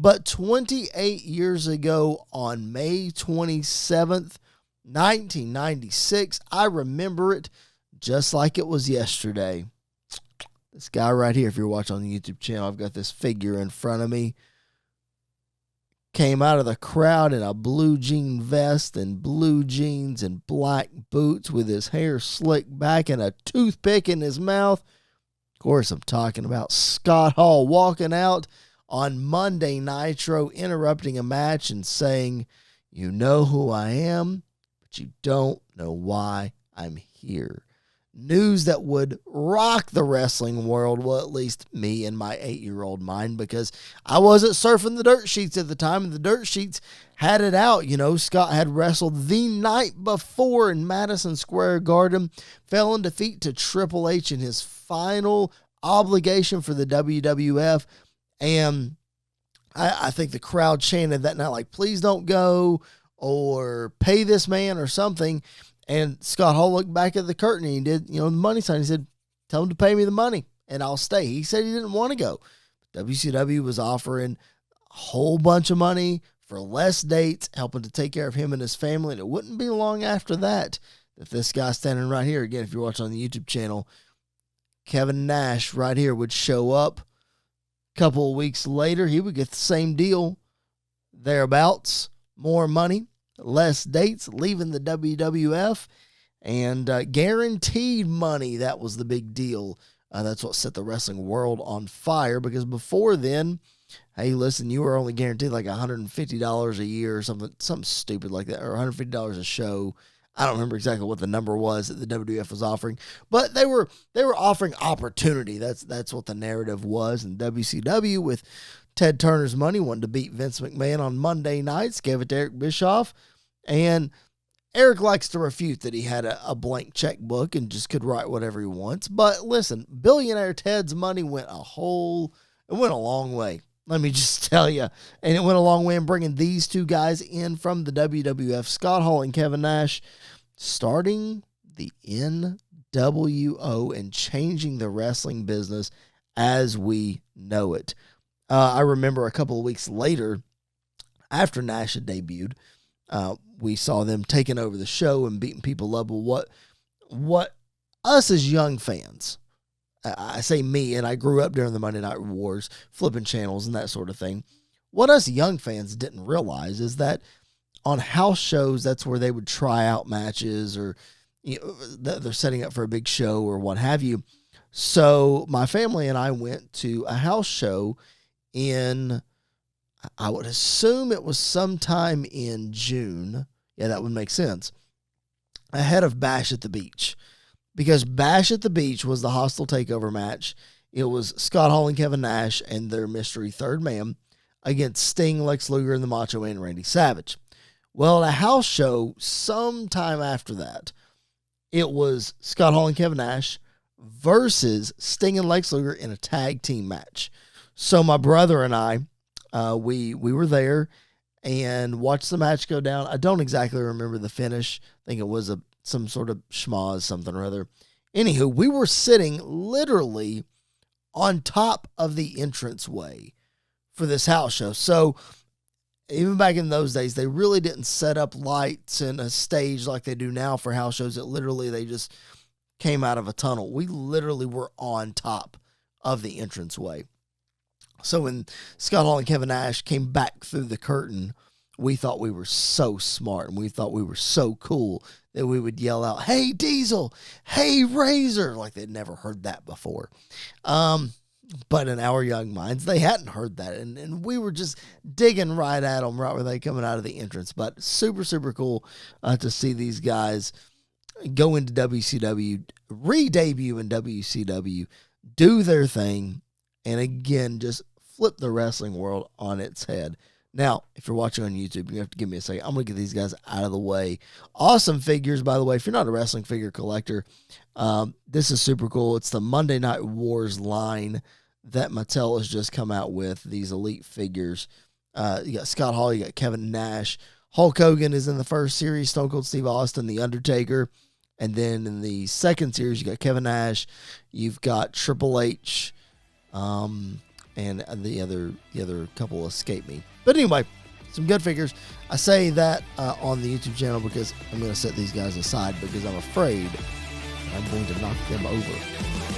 But 28 years ago on May 27th, 1996, I remember it just like it was yesterday. This guy right here, if you're watching on the YouTube channel, I've got this figure in front of me. Came out of the crowd in a blue jean vest and blue jeans and black boots with his hair slicked back and a toothpick in his mouth. Of course, I'm talking about Scott Hall walking out on Monday Nitro, interrupting a match and saying, "You know who I am, but you don't know why I'm here." News that would rock the wrestling world, well, at least me and my 8-year-old mind, because I wasn't surfing the dirt sheets at the time, and the dirt sheets had it out. You know, Scott had wrestled the night before in Madison Square Garden, fell in defeat to Triple H in his final obligation for the WWF, and I think the crowd chanted that night, like, "Please don't go," or "Pay this man," or something. And Scott Hall looked back at the curtain and he did, the money sign. He said, "Tell him to pay me the money and I'll stay." He said he didn't want to go. WCW was offering a whole bunch of money for less dates, helping to take care of him and his family. And it wouldn't be long after that this guy standing right here, again, if you're watching on the YouTube channel, Kevin Nash right here, would show up. A couple of weeks later, he would get the same deal, thereabouts, more money, less dates, leaving the WWF, and guaranteed money. That was the big deal. That's what set the wrestling world on fire, because before then, hey, listen, you were only guaranteed like $150 a year or something stupid like that, or $150 a show. I don't remember exactly what the number was that the WWF was offering, but they were offering opportunity. That's what the narrative was. And WCW, with Ted Turner's money, wanted to beat Vince McMahon on Monday nights, gave it to Eric Bischoff, and Eric likes to refute that he had a blank checkbook and just could write whatever he wants. But listen, billionaire Ted's money went a long way. Let me just tell you. And it went a long way in bringing these two guys in from the WWF, Scott Hall and Kevin Nash, starting the NWO and changing the wrestling business as we know it. I remember a couple of weeks later, after Nash had debuted, we saw them taking over the show and beating people up. What us as young fans, I say me, and I grew up during the Monday Night Wars, flipping channels and that sort of thing. What us young fans didn't realize is that on house shows, that's where they would try out matches, or they're setting up for a big show or what have you. So my family and I went to a house show in, I would assume it was sometime in June. Yeah, that would make sense. Ahead of Bash at the Beach. Because Bash at the Beach was the Hostile Takeover match. It was Scott Hall and Kevin Nash and their mystery third man against Sting, Lex Luger, and the Macho Man, Randy Savage. Well, at a house show sometime after that, it was Scott Hall and Kevin Nash versus Sting and Lex Luger in a tag team match. So my brother and I, we were there and watched the match go down. I don't exactly remember the finish. I think it was some sort of schmoz, something or other. Anywho, we were sitting literally on top of the entranceway for this house show. So even back in those days, they really didn't set up lights and a stage like they do now for house shows. They just came out of a tunnel. We literally were on top of the entranceway. So when Scott Hall and Kevin Nash came back through the curtain, we thought we were so smart and we thought we were so cool that we would yell out, "Hey, Diesel! Hey, Razor!" Like they'd never heard that before. But in our young minds, they hadn't heard that. And we were just digging right at them, right where they coming out of the entrance. But super, super cool to see these guys go into WCW, re-debut in WCW, do their thing, and again, just flip the wrestling world on its head. Now, if you're watching on YouTube, you have to give me a second. I'm going to get these guys out of the way. Awesome figures, by the way. If you're not a wrestling figure collector, this is super cool. It's the Monday Night Wars line that Mattel has just come out with, these elite figures. You got Scott Hall, you got Kevin Nash. Hulk Hogan is in the first series, Stone Cold Steve Austin, The Undertaker. And then in the second series, you got Kevin Nash. You've got Triple H. and the other couple escape me. But anyway, some good figures. I say that on the YouTube channel because I'm going to set these guys aside because I'm afraid I'm going to knock them over.